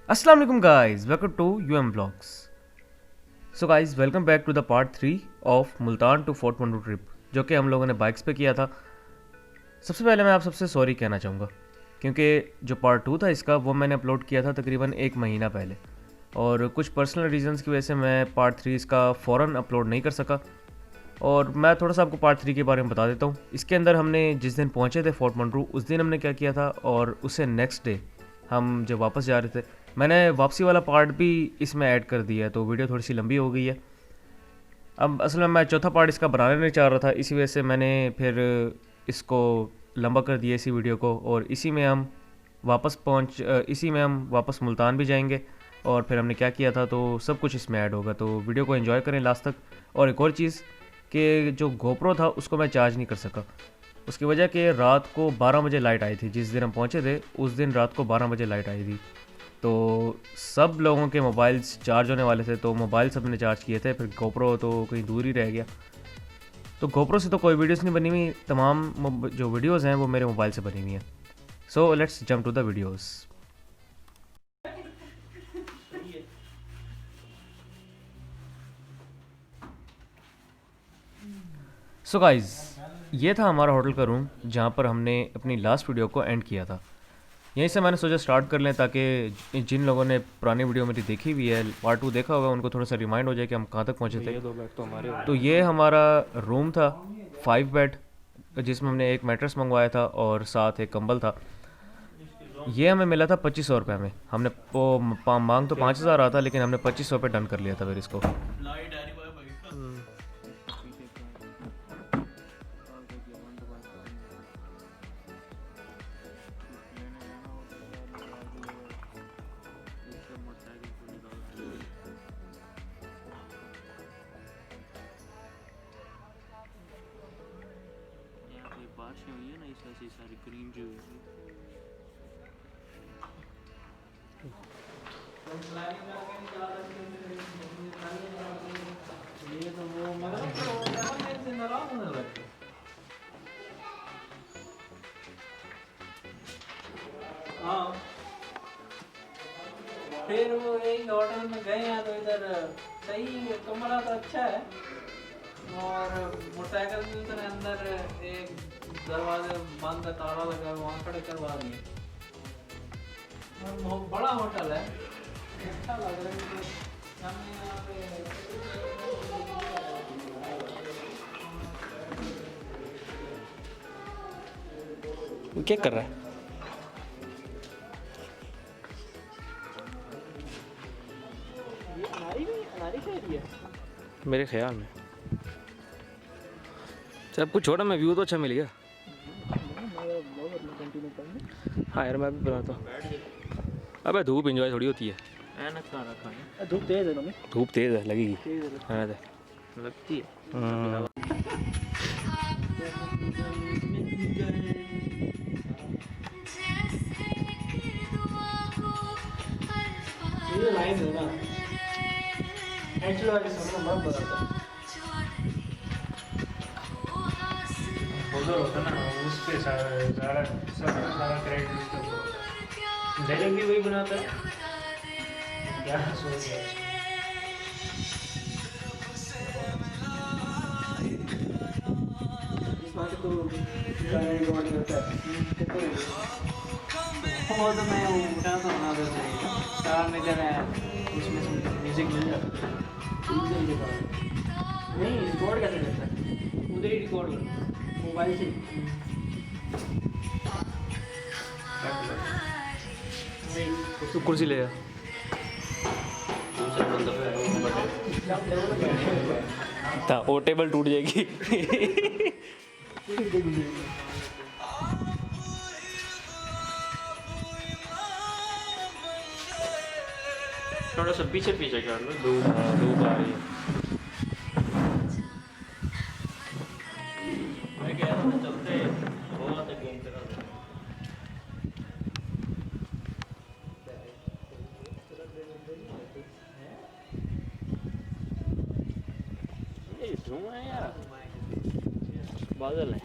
अस्सलाम वालेकुम guys, welcome to UM blogs. So guys, welcome back to the part 3 of Multan to Fort Munro trip, जो कि हम लोगों ने बाइक्स पे किया था। सबसे पहले मैं आप सबसे सॉरी कहना चाहूँगा, क्योंकि जो पार्ट 2 था इसका वो मैंने अपलोड किया था तकरीबन 1 महीना पहले, और कुछ पर्सनल रीजंस की वजह से मैं पार्ट 3 इसका फ़ौरन अपलोड नहीं कर सका। और मैं थोड़ा सा आपको पार्ट 3 के बारे में बता देता हूँ। इसके अंदर हमने जिस दिन पहुँचे थे फोर्ट मंडू, उस दिन हमने क्या किया था, और उससे नेक्स्ट डे हम जब वापस जा रहे थे, मैंने वापसी वाला पार्ट भी इसमें ऐड कर दिया है, तो वीडियो थोड़ी सी लंबी हो गई है। अब असल में मैं चौथा पार्ट इसका बनाने नहीं चाह रहा था, इसी वजह से मैंने फिर इसको लंबा कर दिया इसी वीडियो को, और इसी में हम वापस मुल्तान भी जाएंगे, और फिर हमने क्या किया था तो सब कुछ इसमें ऐड होगा। तो वीडियो को एंजॉय करें लास्ट तक। और एक और चीज़ कि जो गोप्रो था उसको मैं चार्ज नहीं कर सका, उसकी वजह कि रात को 12 बजे लाइट आई थी। जिस दिन हम पहुँचे थे उस दिन रात को 12 बजे लाइट आई थी, तो सब लोगों के मोबाइल्स चार्ज होने वाले थे, तो मोबाइल सब ने चार्ज किए थे, फिर गोप्रो तो कहीं दूर ही रह गया। तो गोप्रो से तो कोई वीडियोस नहीं बनी हुई, तमाम जो वीडियोस हैं वो मेरे मोबाइल से बनी हुई हैं। So let's jump to the videos. So guys, ये था हमारा होटल का रूम, जहाँ पर हमने अपनी लास्ट वीडियो को एंड किया था। यहीं से मैंने सोचा स्टार्ट कर लें, ताकि जिन लोगों ने पुरानी वीडियो मेरी देखी हुई है, पार्ट 2 देखा होगा, उनको थोड़ा सा रिमाइंड हो जाए कि हम कहाँ तक पहुँचे थे। ये 2 बैग तो हमारे हो तो ये हमारा रूम था, 5 बेड, जिसमें हमने एक मैट्रेस मंगवाया था और साथ एक कंबल था। ये हमें मिला था 2500 रुपये में। हमने वो मांग तो 5000 रहा था, लेकिन हमने 2500 पे डन कर लिया था फिर इसको। बारिशें हुई है ना, इस वजह से सारी क्रीम जो हुई है। ये तो वो हाँ, फिर वो एक होटल में गए हैं तो इधर सही कमरा तो अच्छा है, और मोटरसाइकिल भी उधर अंदर एक दरवाजे बंद ताला लगा है, वहाँ खड़े करवा दिए। और बहुत बड़ा होटल है, अच्छा लग रहा है मुझे। हमें यहाँ पे क्या कर रहा है? ये अनारी शहरी है मेरे ख्याल में। सब कुछ छोड़ा, मैं व्यू तो अच्छा मिल गया। हाँ यार, मैं भी बनाता हूँ। अबे धूप एंजॉय थोड़ी होती है। ऐनक कहाँ रखा है? धूप तेज है, धूप तेज है, लगेगी। हाँ लगती है। ये लाइन है ना, एक्चुअली वाली सुनना मत बताता। उधर होता ना, उस पे सारा क्रेडिट उसके ऊपर होता है। डायलॉग भी वही बनाता है। क्या सोच है? इस बात को गाना रिकॉर्ड करता है। वो तो मैं वो उठा तो बना देता हूँ। सारा में जरा उसमें से म्यूजिक मिल जाता है। नहीं, रिकॉर्ड कैसे करता है? उधर ही रिकॉर्ड करता है मोबाइल से। तो कुर्सी ले जा। वो टेबल टूट जाएगी। थोड़ा सा पीछे पीछे कर लो, धूप आ रही है। मैं कह रहा हूँ चलते बहुत गेम करा। ये धुआं है यार, बादल है।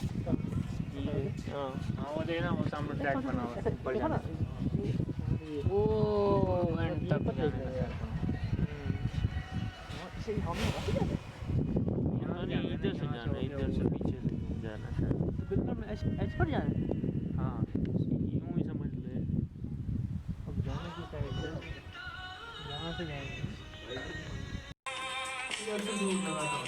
हाँ वो देखना, वो सामने ट्रैक बना हुआ है, ऊपर जाना। वो एंड जाने का सर नहीं इधर से जाना है, इधर से पीछे से जाना है बिल्कुल एच पर जाना है। हाँ यूं ही समझ ले अब जाने की साइड से यहाँ से जाएंगे। इधर से दूर लगा था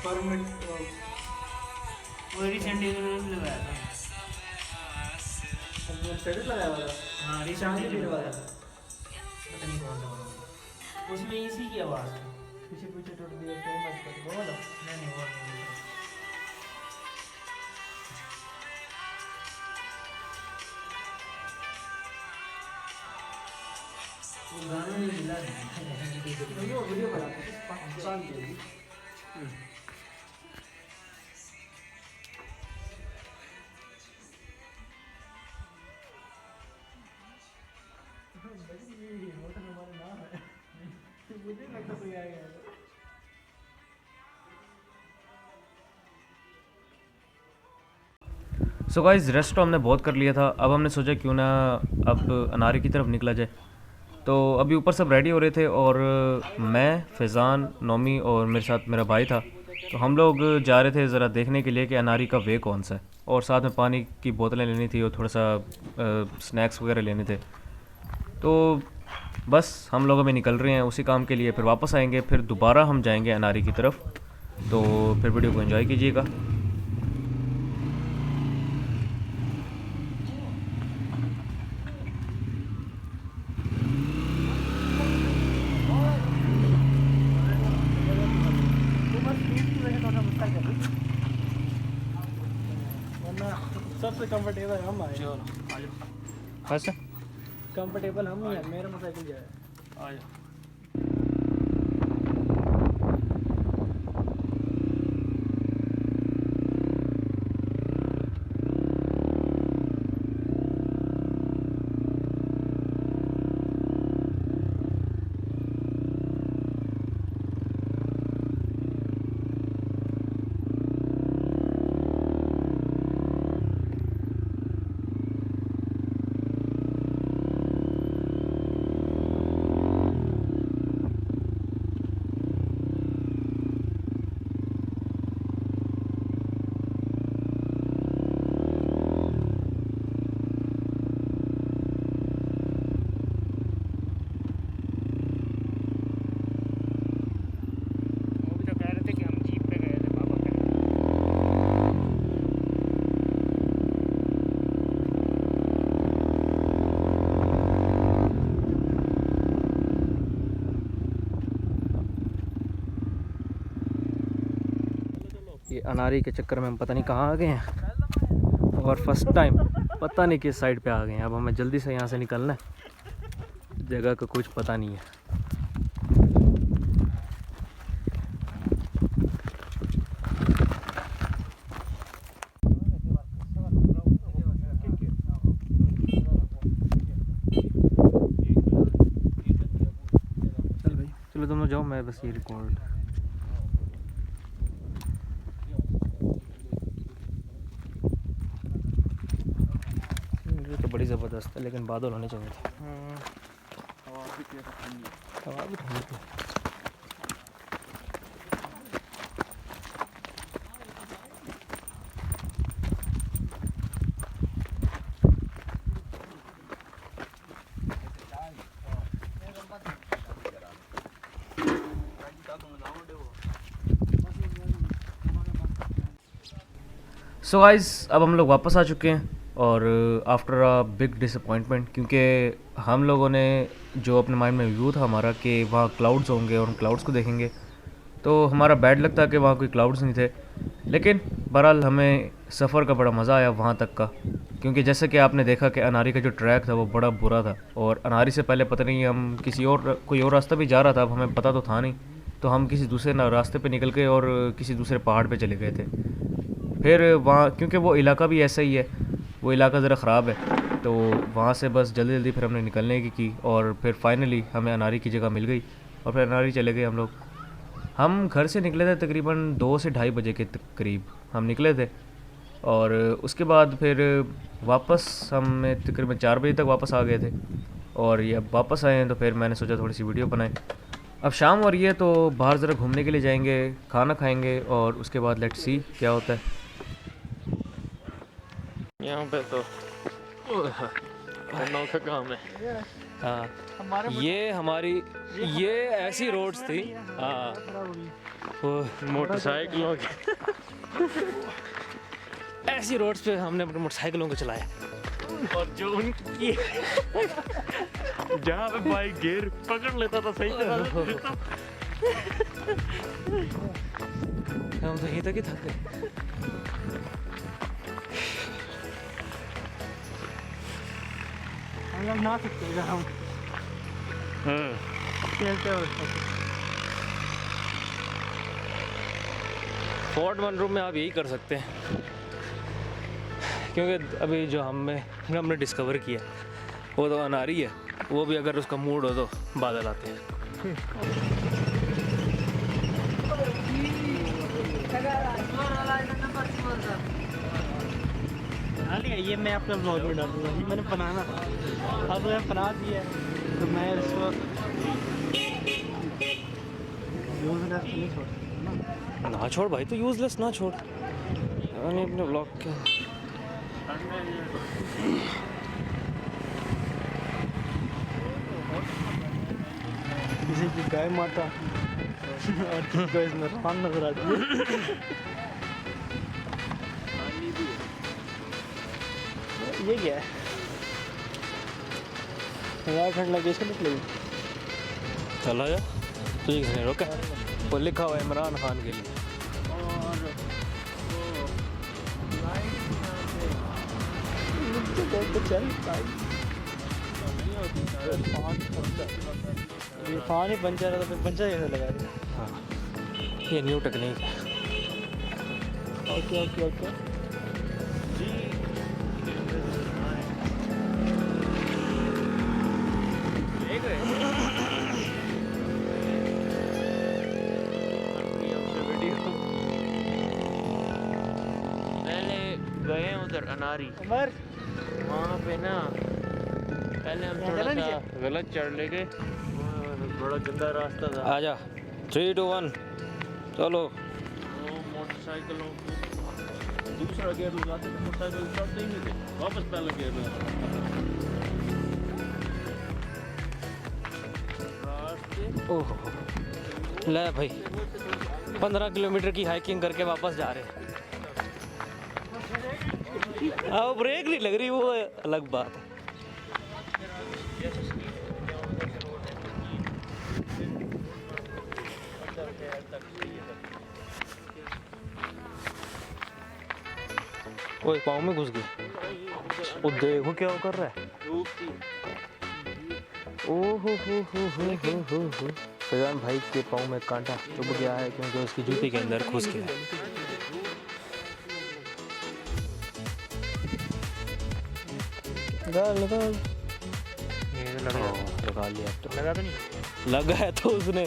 परमिट वो रिसेंटली लगाया था पेड़ लगाया हुआ था। हाँ रिसेंटली लगाया था पता नहीं कौन सा वाला उसमें इसी की आवाज़ थी पीछे पीछे टूट दिया फेमस कर वो वाला। नहीं वो नहीं वो गाना नहीं मिला वो वीडियो बना पाकिस्तान के लिए। होटल हमारा नाम है मुझे लगता कोई आएगा। सो गाइस रेस्ट तो हमने बहुत कर लिया था। अब हमने सोचा क्यों ना अब अनारी की तरफ निकला जाए। तो अभी ऊपर सब रेडी हो रहे थे और मैं, फैज़ान, नोमी और मेरे साथ मेरा भाई था। तो हम लोग जा रहे थे ज़रा देखने के लिए कि अनारी का वे कौन सा है, और साथ में पानी की बोतलें लेनी थी और थोड़ा सा स्नैक्स वगैरह लेने थे। तो बस हम लोग अभी निकल रहे हैं उसी काम के लिए, फिर वापस आएंगे, फिर दोबारा हम जाएंगे अनारी की तरफ। तो फिर वीडियो को एंजॉय कीजिएगा। सबसे कंफर्टेबल हम आए। चलो आ जाओ अच्छा कंफर्टेबल हम ही हैं। मेरा मोटरसाइकिल जाए आ जाओ ये अनारी के चक्कर में हम पता नहीं कहाँ आ गए हैं, और फर्स्ट टाइम पता नहीं किस साइड पे आ गए हैं। अब हमें जल्दी से यहाँ से निकलना है, जगह का कुछ पता नहीं है। चल भाई चलो तुम लोग जाओ, मैं बस ये रिकॉर्ड। ये तो बड़ी ज़बरदस्त है, लेकिन बादल होने चाहिए थे। हवा भी ठंडी थी। सो गाइस अब हम लोग वापस आ चुके हैं, और आफ्टर अ बिग डिसअपॉइंटमेंट, क्योंकि हम लोगों ने जो अपने माइंड में व्यू था हमारा कि वहाँ क्लाउड्स होंगे और हम क्लाउड्स को देखेंगे, तो हमारा बैड लक था कि वहाँ कोई क्लाउड्स नहीं थे। लेकिन बहरहाल हमें सफ़र का बड़ा मज़ा आया वहाँ तक का, क्योंकि जैसे कि आपने देखा कि अनारी का जो ट्रैक था वो बड़ा बुरा था, और अनारी से पहले पता नहीं हम किसी और कोई और रास्ता भी जा रहा था, अब हमें पता तो था नहीं, तो हम किसी दूसरे रास्ते पे निकल गए और किसी दूसरे पहाड़ पे चले गए थे। फिर वहाँ क्योंकि वो इलाका भी ऐसा ही है, वो इलाका ज़रा ख़राब है, तो वहाँ से बस जल्दी जल्दी फिर हमने निकलने की और फिर फाइनली हमें अनारी की जगह मिल गई, और फिर अनारी चले गए हम लोग। हम घर से निकले थे तकरीबन 2 से ढाई बजे के करीब हम निकले थे, और उसके बाद फिर वापस हमें तकरीबन 4 बजे तक वापस आ गए थे। और ये अब वापस आए हैं तो फिर मैंने सोचा थोड़ी सी वीडियो बनाएं। अब शाम हो रही है तो बाहर ज़रा घूमने के लिए जाएंगे, खाना खाएंगे और उसके बाद लेट्स सी क्या होता है। यहाँ पे तो अनोखा काम है। हाँ, ये हमारी ये ऐसी रोड्स थी। हाँ, वो मोटरसाइकिलों की ऐसी रोड्स पे हमने अपने मोटरसाइकिलों को चलाया और जो उनकी जहाँ पे बाइक गियर पकड़ लेता था सही तरह हम तो यहीं तक ही थक गए। हम लोग ना सकते हैं हम खेलते हो फोर्ट मनरूम में आप यही कर सकते हैं, क्योंकि अभी जो हमने डिस्कवर किया वो तो अनारी है। वो भी अगर उसका मूड हो तो बादल आते हैं। ये मैं अपने ब्लॉग में डालूंगा, ये मैंने बनाना था, अब मैंने बना दिया है तो मैं इसको यूज़लेस नहीं छोड़ सकता ना छोड़ भाई, तो यूज़लेस ना छोड़। मैंने अपने ब्लॉग के किसी की गाय माता और किसको इसमें रान नजर आती है। ये क्या है यार, ठंड लगी इसको निकलेगी। चला जा, तुझे किसने रोका? वो लिखा हुआ है इमरान खान के लिए। इरफान ही पंचर है तो फिर पंचर कैसे लगा दिया। हाँ, ये न्यू टेक्निक है। ओके ओके ओके पहले गए उधर अनारी, उमर वहाँ पे ना पहले हम थोड़ा सा गलत चढ़ ले गए, बड़ा गंदा रास्ता था। आजा 3 2 1 चलो। वो मोटरसाइकिलों को दूसरा गेयर लगाते थे, मोटरसाइकिल चढ़ते ही नहीं थे, वापस पहला गेयर लगाते रास्ते। ओहो ले भाई, 15 किलोमीटर की हाइकिंग करके वापस जा रहे हैं। अब ब्रेक नहीं लग रही, वो अलग बात है। ओए पाँव में घुस गई। वो देखो क्या कर रहा है। ओहो हो। फैजान भाई के पाँव में कांटा चुभ गया है क्योंकि उसकी जूती के अंदर घुस गया है। लगा लिया तो लगा तो नहीं लगा है तो उसने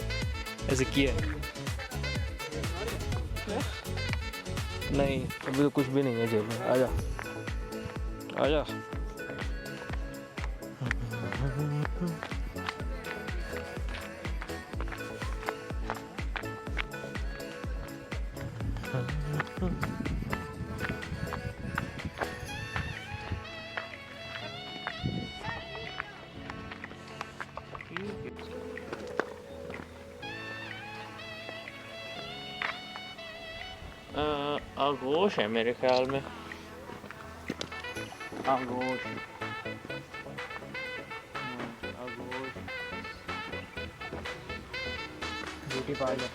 ऐसे किया है। नहीं अभी तो कुछ भी नहीं है जेब में। आजा आजा। आगोश है मेरे ख्याल में। आगोश ब्यूटी पार्लर।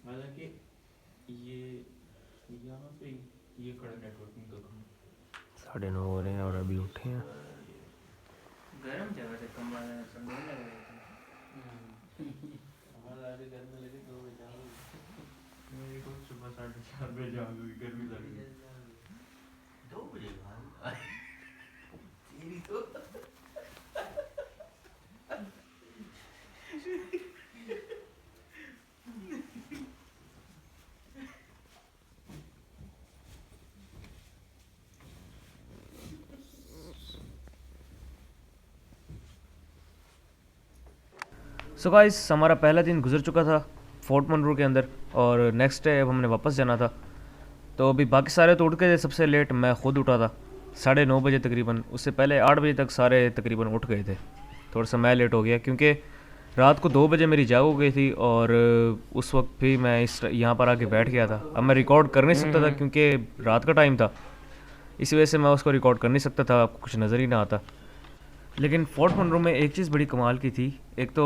हालांकि ये यहाँ पे ये खड़ा नेटवर्किंग का काम 9:30 हो रहे हैं और अभी उठे हैं। गर्म जगह से कमरा ठंडा लग रहा गाड़ी करने लगे 2 बजे जाओगे। मेरी को सुबह 4:30 बजे जाऊंगी, गर्मी लग रही है। 2 बजे भाई तेरी तो सो गाइस, हमारा पहला दिन गुजर चुका था फोर्ट मनरू के अंदर और नेक्स्ट डे अब हमने वापस जाना था। तो अभी बाकी सारे तो उठ गए थे, सबसे लेट मैं खुद उठा था 9:30 बजे तकरीबन। उससे पहले 8 बजे तक सारे तकरीबन उठ गए थे। थोड़ा सा मैं लेट हो गया क्योंकि रात को 2 बजे मेरी जाग हो गई थी और उस वक्त भी मैं इस यहाँ पर आके बैठ गया था। अब मैं रिकॉर्ड कर नहीं सकता था क्योंकि रात का टाइम था, इसी वजह से मैं उसको रिकॉर्ड कर नहीं सकता था, आपको कुछ नज़र ही ना आता। लेकिन फोर्ट मनरू में एक चीज़ बड़ी कमाल की थी, एक तो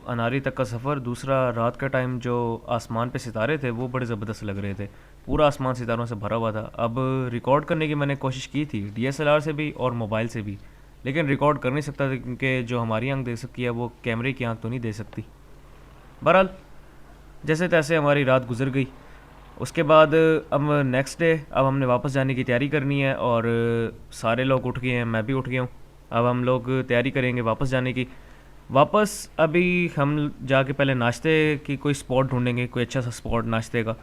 अनारी तक का सफ़र, दूसरा रात का टाइम जो आसमान पे सितारे थे वो बड़े ज़बरदस्त लग रहे थे। पूरा आसमान सितारों से भरा हुआ था। अब रिकॉर्ड करने की मैंने कोशिश की थी DSLR से भी और मोबाइल से भी, लेकिन रिकॉर्ड कर नहीं सकता था क्योंकि जो हमारी आंख देख सकती है वो कैमरे की आंख तो नहीं दे सकती। बहरहाल जैसे तैसे हमारी रात गुजर गई। उसके बाद अब नेक्स्ट डे अब हमने वापस जाने की तैयारी करनी है और सारे लोग उठ गए हैं, मैं भी उठ गया हूँ। अब हम लोग तैयारी करेंगे वापस जाने की। वापस अभी हम जाके पहले नाश्ते की कोई स्पॉट ढूंढेंगे, कोई अच्छा सा स्पॉट नाश्ते का,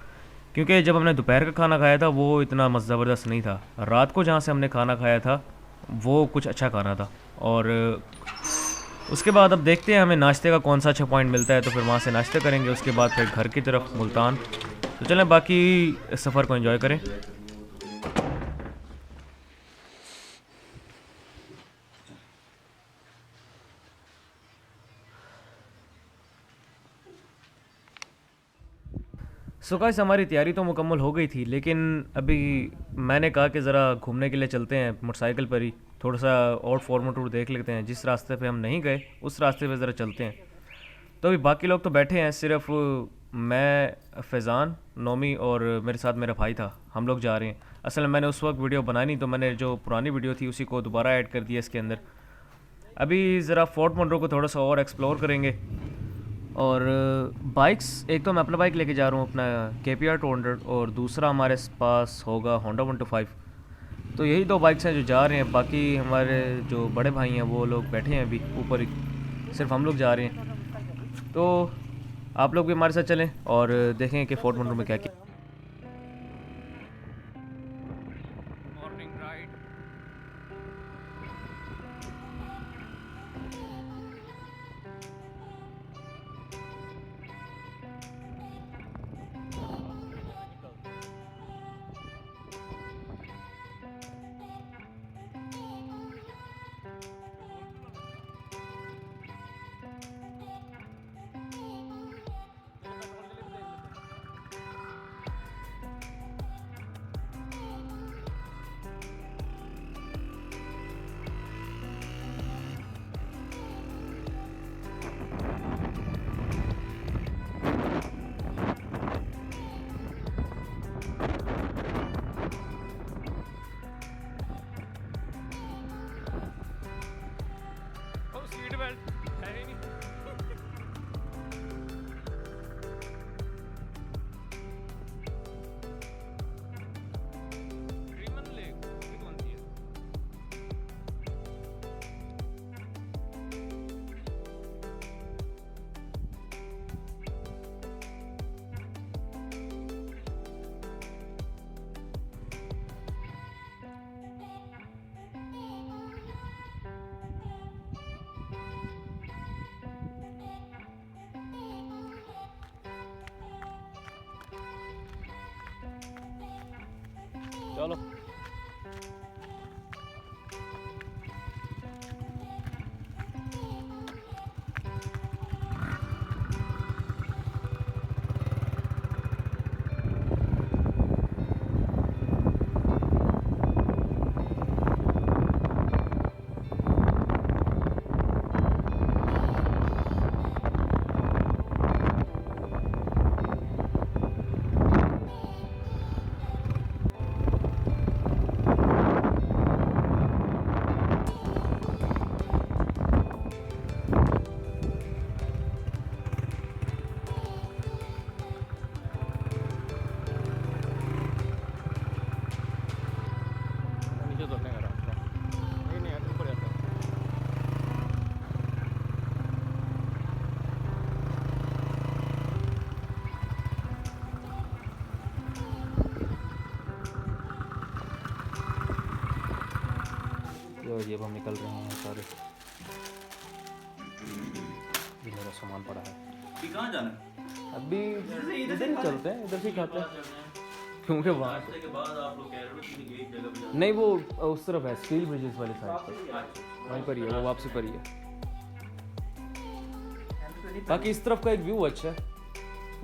क्योंकि जब हमने दोपहर का खाना खाया था वो इतना ज़बरदस्त नहीं था। रात को जहाँ से हमने खाना खाया था वो कुछ अच्छा खाना था। और उसके बाद अब देखते हैं हमें नाश्ते का कौन सा अच्छा पॉइंट मिलता है, तो फिर वहाँ से नाश्ता करेंगे। उसके बाद फिर घर की तरफ मुल्तान। तो चलें बाकी सफ़र को एंजॉय करें। सो गाइस, हमारी तैयारी तो मुकम्मल हो गई थी, लेकिन अभी मैंने कहा कि ज़रा घूमने के लिए चलते हैं मोटरसाइकिल पर ही, थोड़ा सा और फॉर्मल टूर देख लेते हैं। जिस रास्ते पे हम नहीं गए उस रास्ते पे ज़रा चलते हैं। तो अभी बाकी लोग तो बैठे हैं, सिर्फ मैं, फैज़ान, नोमी और मेरे साथ मेरा भाई था, हम लोग जा रहे हैं। असल में मैंने उस वक्त वीडियो बनाई नहीं, तो मैंने जो पुरानी वीडियो थी उसी को दोबारा ऐड कर दिया इसके अंदर। अभी ज़रा फोर्ट मनरू को थोड़ा सा और एक्सप्लोर करेंगे। और बाइक्स, एक तो मैं अपना बाइक लेके जा रहा हूँ, अपना KPR 200, और दूसरा हमारे पास होगा Honda 125। तो यही 2 बाइक्स हैं जो जा रहे हैं। बाकी हमारे जो बड़े भाई हैं वो लोग बैठे हैं अभी ऊपर ही, सिर्फ हम लोग जा रहे हैं। तो आप लोग भी हमारे साथ चलें और देखें कि फोर्ट मनरू में क्या क्या। Morning ride. सीट बेल्ट है ही नहीं। रीमन लेक ये कौन सी है? चलो और ये अब हम निकल रहे हैं सारे। ये मेरा सामान पड़ा है। कहाँ जाना है? अभी इधर ही चलते हैं, इधर से ही खाते हैं, क्योंकि वहाँ के बाद आप लोग कह रहे हो कि एक जगह पे नहीं, वो उस तरफ है, स्टील ब्रिजेस वाली साइड पर, वहीं पर ही है, वो वापसी पर ही है। बाकी इस तरफ का एक व्यू अच्छा है,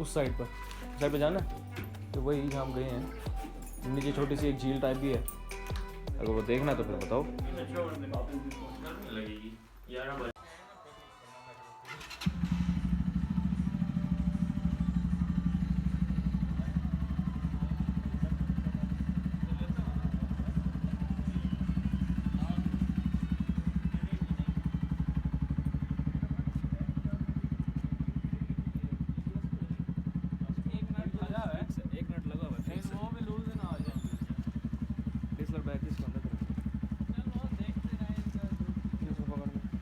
उस साइड पर जाना है तो वही जहाँ हम गए हैं। नीचे छोटी सी एक झील टाइप भी है, अगर वो देखना है तो फिर बताओ। लगेगी यार।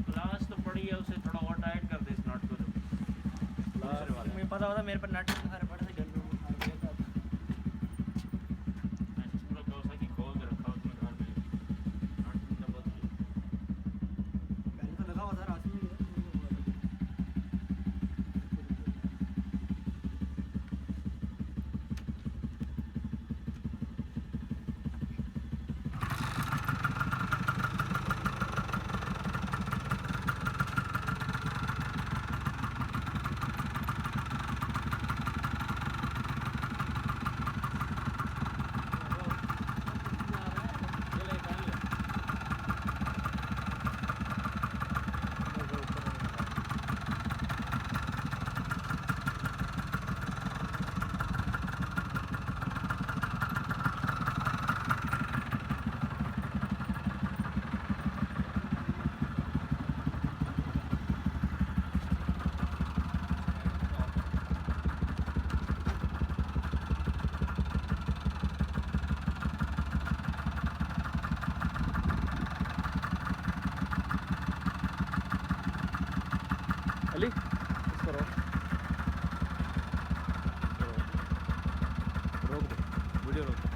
लास्ट तो पड़ी है, उसे थोड़ा और टाइट कर दे इस नट को। मुझे पता होता मेरे पर नट हर पड़ से घर में पूरा कौसा की खोल के रखा उसमें घर में नट न बदली। पहले तो लगा हुआ था रात में अली इसको रोक दे, वीडियो रोक दे।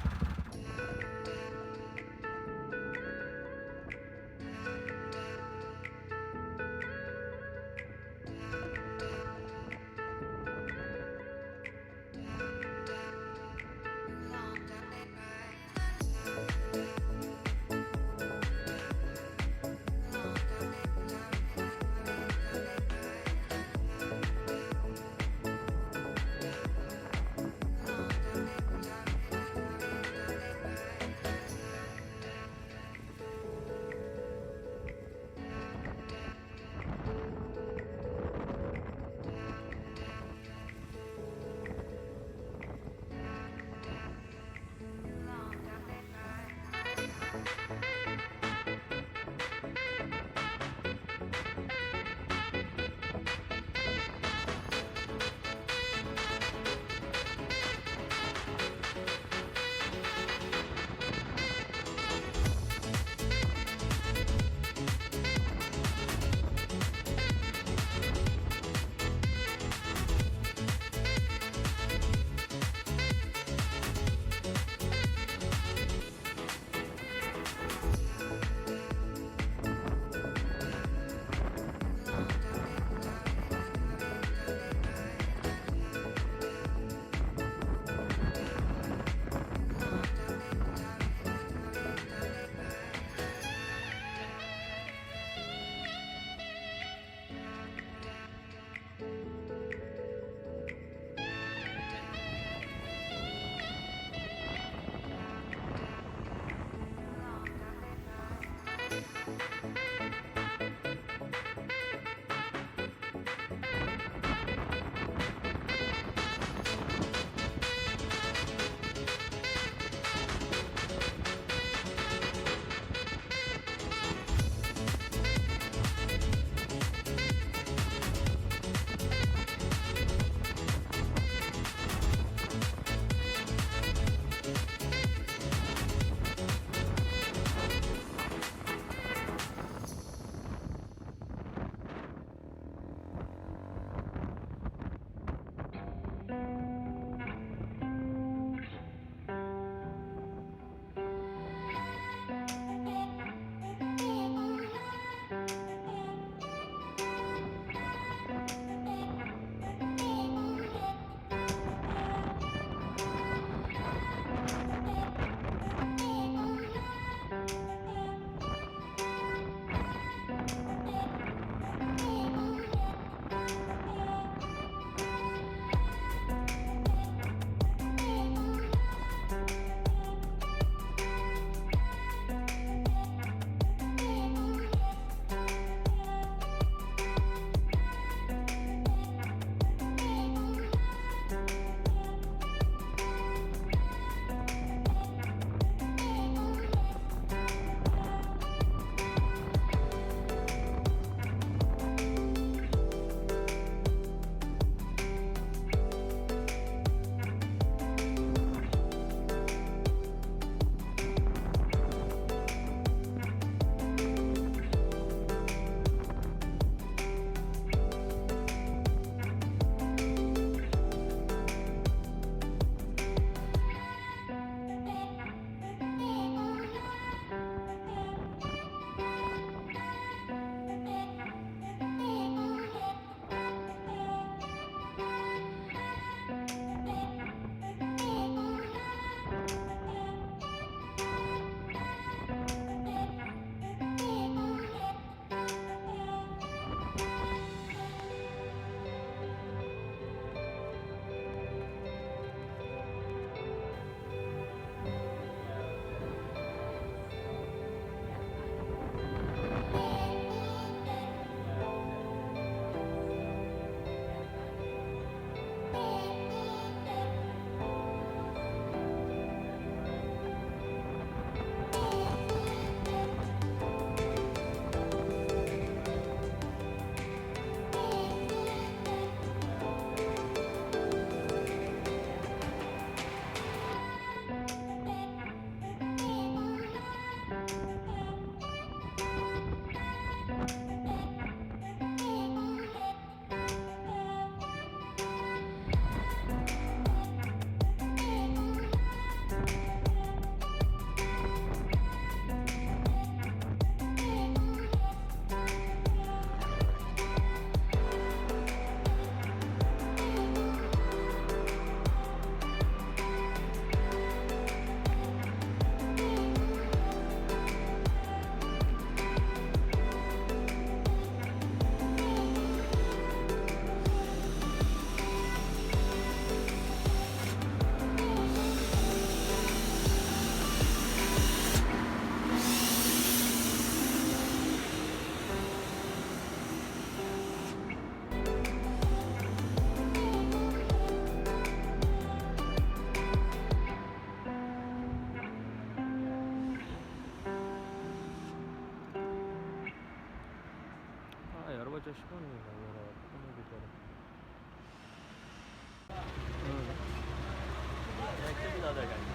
भी ज़्यादा है गाइस।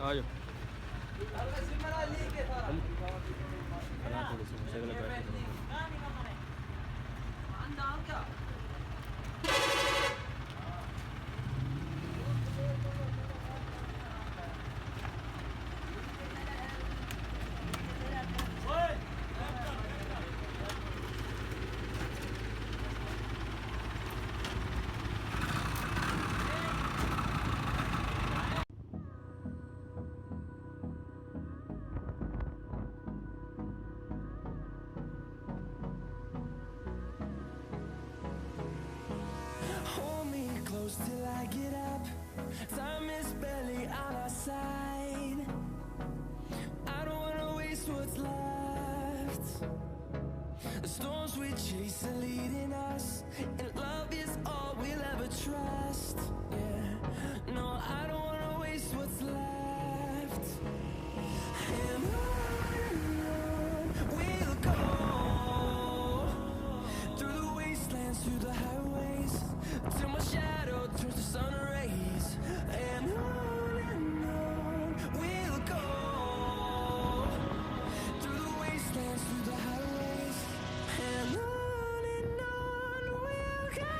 आ जाओ थोड़ी सी गलत बैठे Hold me close till I get up. Time is barely on our side. I don't wanna waste what's left. The storms we chase are leading us, and love is all we'll ever trust. Yeah, no, I don't wanna waste what's left. And on we'll go, through the wastelands, through the highways, till my shadow turns to sun rays. And on we'll go, through the wastelands, through the highways. And on we'll go.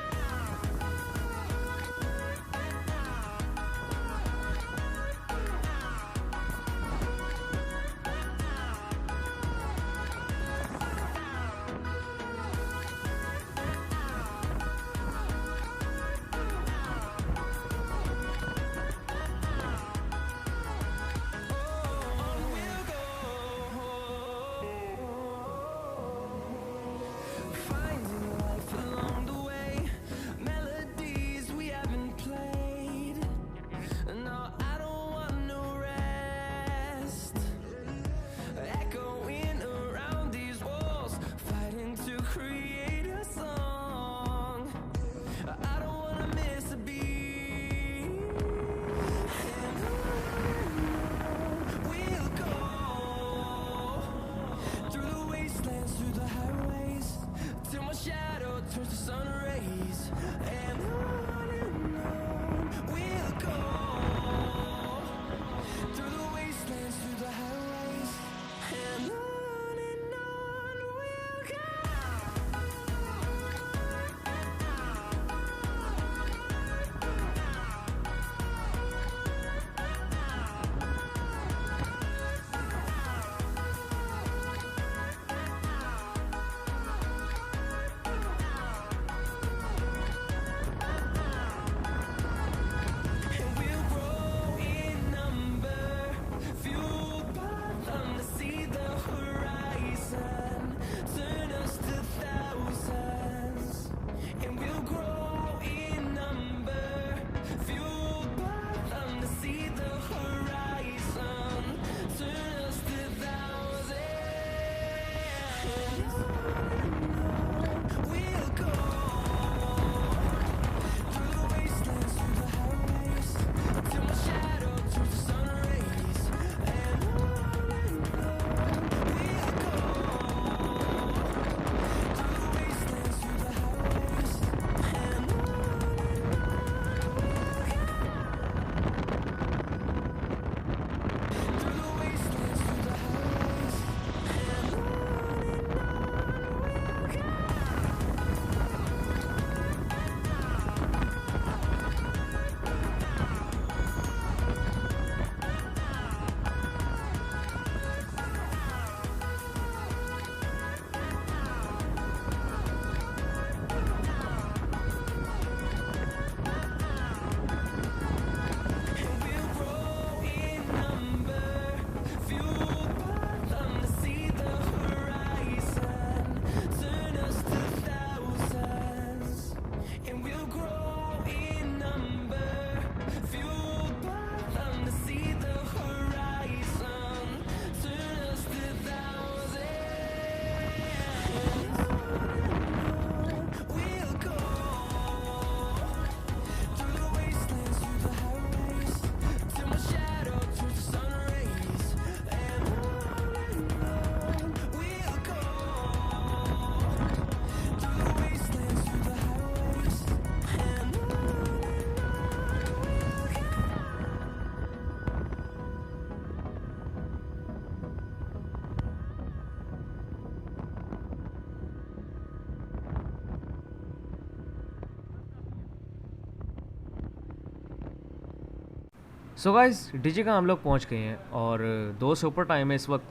So guys DG का हम लोग पहुंच गए हैं और 2 से ऊपर time है इस वक्त।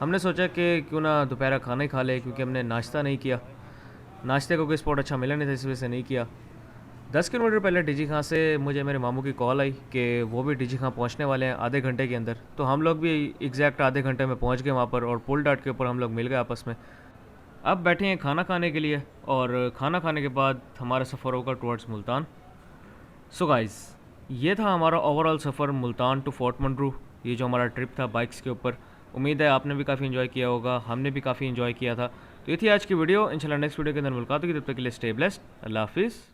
हमने सोचा कि क्यों ना दोपहर खाना ही खा ले, क्योंकि हमने नाश्ता नहीं किया। नाश्ते को कोई स्पॉट अच्छा मिला नहीं था, इस वजह से नहीं किया। 10 किलोमीटर पहले डीजी खां से मुझे मेरे मामू की कॉल आई कि वो भी डीजी खां पहुंचने वाले हैं आधे घंटे के अंदर। तो हम लोग भी एग्जैक्ट आधे घंटे में पहुंच गए वहाँ पर और पुल डाट के ऊपर हम लोग मिल गए आपस में। अब बैठे हैं खाना खाने के लिए और खाना खाने के बाद हमारा सफ़र होगा टुवर्ड्स मुल्तान। सो गाइस ये था हमारा ओवरऑल सफ़र मुल्तान टू फोर्ट मंड्रू। ये जो हमारा ट्रिप था बाइक्स के ऊपर, उम्मीद है आपने भी काफ़ी इन्जॉय किया होगा, हमने भी काफ़ी इन्जॉय किया था। तो ये थी आज की वीडियो। इंशाल्लाह नेक्स्ट वीडियो के अंदर मुलाकात होगी, तब तक के लिए स्टे ब्लेस्ड। अल्लाह हाफिज़।